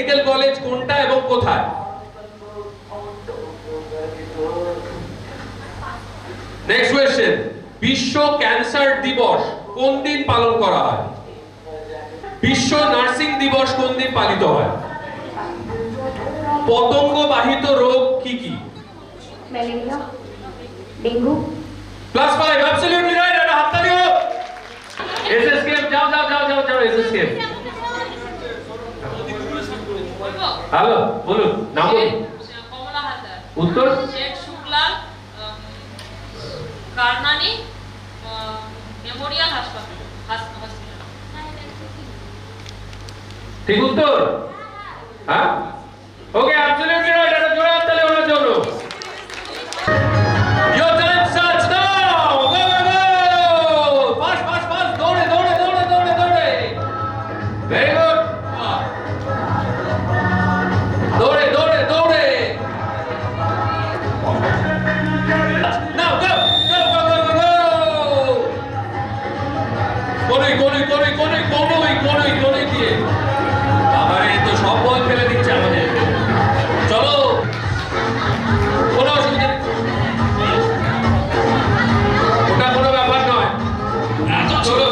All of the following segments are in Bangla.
মেডিকেল কলেজ কোনটা এবং কোথায়? নেক্সট কোশ্চেন, বিশ্ব ক্যান্সার দিবস কোন দিন পালন করা হয়? বিশ্ব নার্সিং দিবস কোন দিন পালিত হয়? পতঙ্গ বাহিত রোগ কি কি? Malaria, dengue. +5, অ্যাবসলিউটলি রাইট, এটা হাততালি হোক। এসএসকেএম যাও যাও যাও যাও যাও এসএসকেএম। হ্যালো বলুন, নাম বলুন। কমলা হালদার। উত্তর? শেখ শুক্লা কারনানি মেমোরিয়াল হাসপাতাল। ঠিক উত্তর? হ্যাঁ, ওকে, অ্যাবসলিউটলি রাইট, এটা জোরে হাততালি ওনার জন্য। Your time starts now. Go go go! Fast fast fast, দৌড়ে দৌড়ে দৌড়ে দৌড়ে দৌড়ে। Very good. দৌড়ে দৌড়ে দৌড়ে। Now go go go go go go. কোনই কোনই কোনই কোনই কোনই কোনই কোনই দিয়ে। আরে তো সব বল ফেলে দিচ্ছে আমাদের। চলো, কোনো অসুবিধা নেই। ওটা কোনো ব্যাপার নয়। চলো।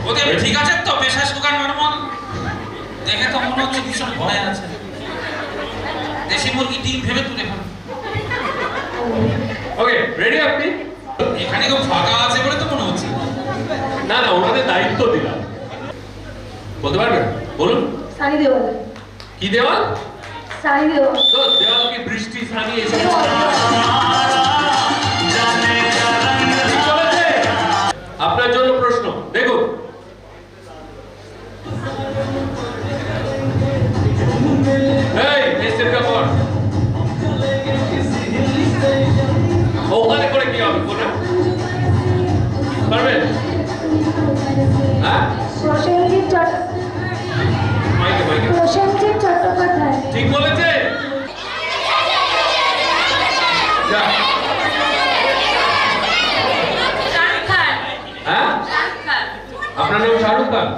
ওদের ঠিক আছে তো? পেশায় সুগার নরমাল দেখে তো মনে হচ্ছে ভীষণ ভয় আছে। দেশি মুরগি ডিম ভেবে তুলে ফেলো। ওকে, রেডি আপনি? এখানে কেউ ফাঁকা আছে বলে তো মনে হচ্ছে। না না, ওনাদের দায়িত্ব দিলাম। বলতে পারবেন? বলুন। সানি দেওয়াল। কি দেওয়াল? সানি দেওয়াল। তো দেওয়াল কি বৃষ্টি সানি এসে আপনার জন্য প্রশ্ন দেখুন। এই এসের কাপড় ওখানে করে কি হবে? কোনা পারবেন? হ্যাঁ, প্রসেনজিৎ মাইকে মাইকে চট্টোপাধ্যায়। ঠিক বলেছে। যা। শাহরুখ খান। হ্যাঁ, শাহরুখ খান। আপনার নাম শাহরুখ খান?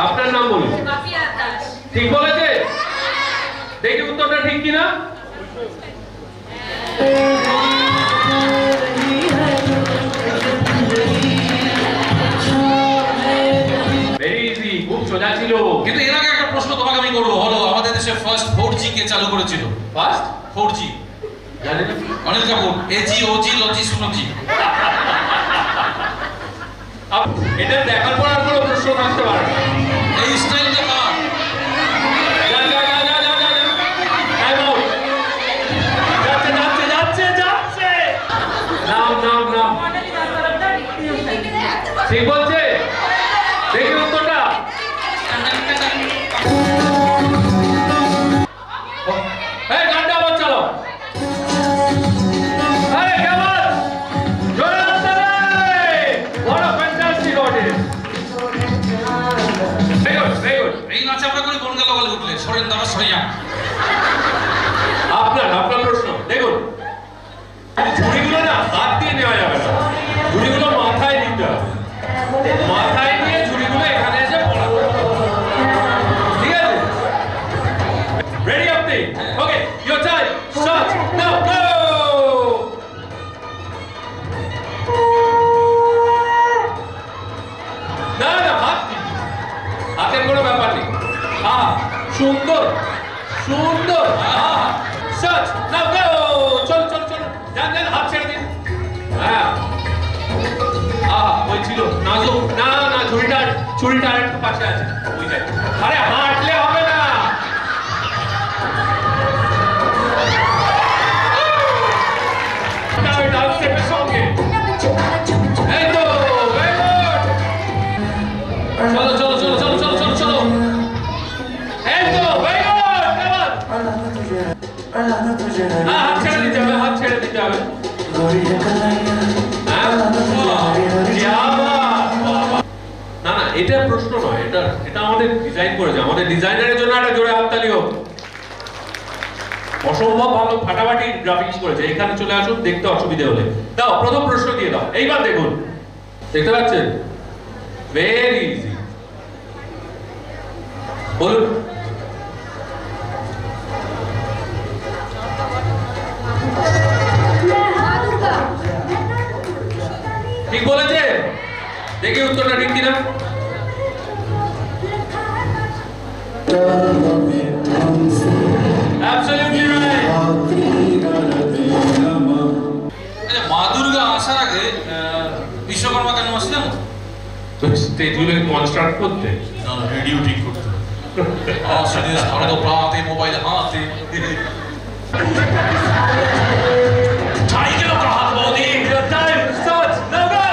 আপনার নাম বলুন। কাফিয়া দাস। ঠিক বলেছে? দেখি উত্তরটা ঠিক কিনা। ভেরি ইজি, খুব সোজা ছিল। কিন্তু এর আগে একটা প্রশ্ন তোমাকে আমি করবো, হলো আমাদের দেশে ফার্স্ট 4G কে চালু করেছিল? ফার্স্ট 4G জানেন না? অনিল কাপুর। এজি ওজি লজি সুনজি। এটা দেখার পর আর কোনো প্রশ্ন থাকতে পারে না। এই স্টাইলটা কার? যা যা যা যা যা যা। Time out. যাচ্ছে যাচ্ছে যাচ্ছে যাচ্ছে। নাম নাম নাম। ঠিক বলছে? দেখি উত্তরটা। এই গানটা আবার চালাও। এই কেমন? জোরে হাততালি। What a fantastic audience. Very good, very good. এই নাচে আমরা করে বন গেল বলে উঠলে সরেন দাঁড়া সরিয়া। আপনার প্রশ্ন দেখুন। ঝুড়িগুলো না হাত দিয়ে নেওয়া যাবে না, ঝুড়িগুলো মাথায় নিতে হবে। মাথায় নিয়ে ঝুড়িগুলো এখানে এসে পড়াবো। ঠিক আছে? রেডি আপনি? ওকে, ইওর টাইম স্টার্ট নাও, গো। না না, হাত দিন। হাতের কোনো ব্যাপার নেই। হ্যাঁ, সুন্দর সুন্দর। হ্যাঁ, স্টার্ট নাও, গো। চল চল চল, যান যান, হাত ছেড়ে দিন। হ্যাঁ, ওই ছিল নাজুক। না না, ছুরিটা আরেকটু পাশে আছে, ওইটাই। আরে হাঁটলে হবে না। ডান্স স্টেপের সঙ্গে। এই তো, very good. চলো চলো চলো চলো চলো চলো চলো। এই তো, very good. Come on. হাত ছেড়ে দিতে হবে, হাত ছেড়ে দিতে হবে। না না, এটা প্রশ্ন নয়, এটা আমাদের ডিজাইন করেছে, আমাদের ডিজাইনারের জন্য একটা জোরে হাততালি হোক। অসম্ভব ভালো ফাটাফাটি গ্রাফিক্স করেছে। এখানে চলে আসুন, দেখতে অসুবিধা হলে। দাও, প্রথম প্রশ্ন দিয়ে দাও। এইবার দেখুন, দেখতে পাচ্ছেন? Very easy. বলুন। ঠিক বলেছে, দেখি উত্তরটা ঠিক কিনা। Absolutely right. আচ্ছা, মা দুর্গা আসার আগে বিশ্বকর্মা কেন আসলেন? স্টেজগুলো কনস্ট্রাক্ট করতে রেডিও ঠিক করতে। সিরিয়াস ভালো তো প্রাতে মোবাইল হাতে। ছাই গেল তো হাত বৌদি। টাইম স্টার্টস নাও গো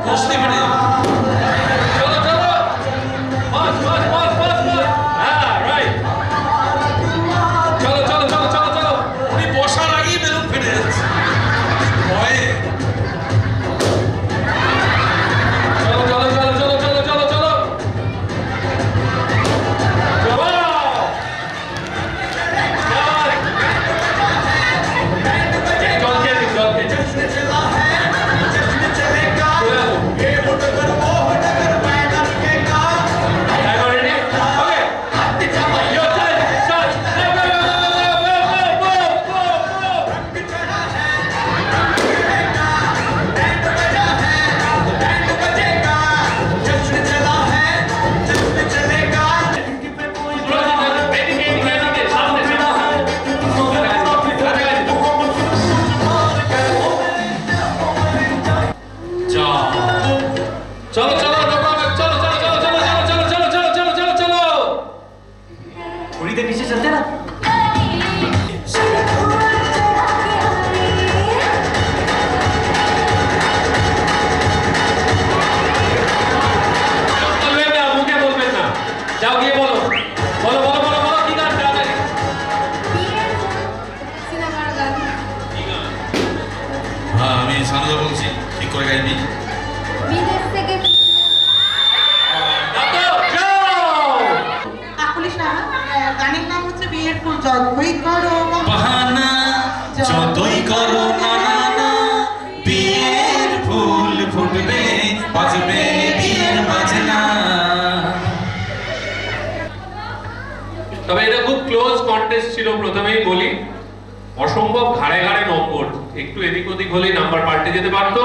বসতে পেরে চলো চলো pass pass pass pass pass হ্যাঁ রাইট চলো চলো চলো চলো চলো উনি বসার আগেই বেলুন ফেটে যাচ্ছে ভয়ে। চলো চলো চলো চলো চলো চলো চলো জল খেয়ে দিন জল খেয়ে চলো চলো চলো চলো চলো চলো চলো চলো চলো চলো চলো চলো চলো थोड़ी देर नीचे चलते ना। বলবেন না মুখে বলবেন না যাও গিয়ে বলো বলো বলো বলো বলো কি গান তাড়াতাড়ি সিনেমার গান। হ্যাঁ আমি সানুদা বলছি, ঠিক করে গাইবি। বিদেশ থেকে যাও যাও কাকুলি সাহা গানের নাম হচ্ছে বিয়ের ফুল যতই করো বাহানা যতই করো না না না বিয়ের ফুল ফুটবে বাজবে বিয়ের বাজনা। তবে এটা খুব ক্লোজ কন্টেস্ট ছিল, প্রথমেই বলি অসম্ভব ঘাড়ে ঘাড়ে নম্বর, একটু এদিক ওদিক হলেই নাম্বার পাল্টে যেতে পারতো।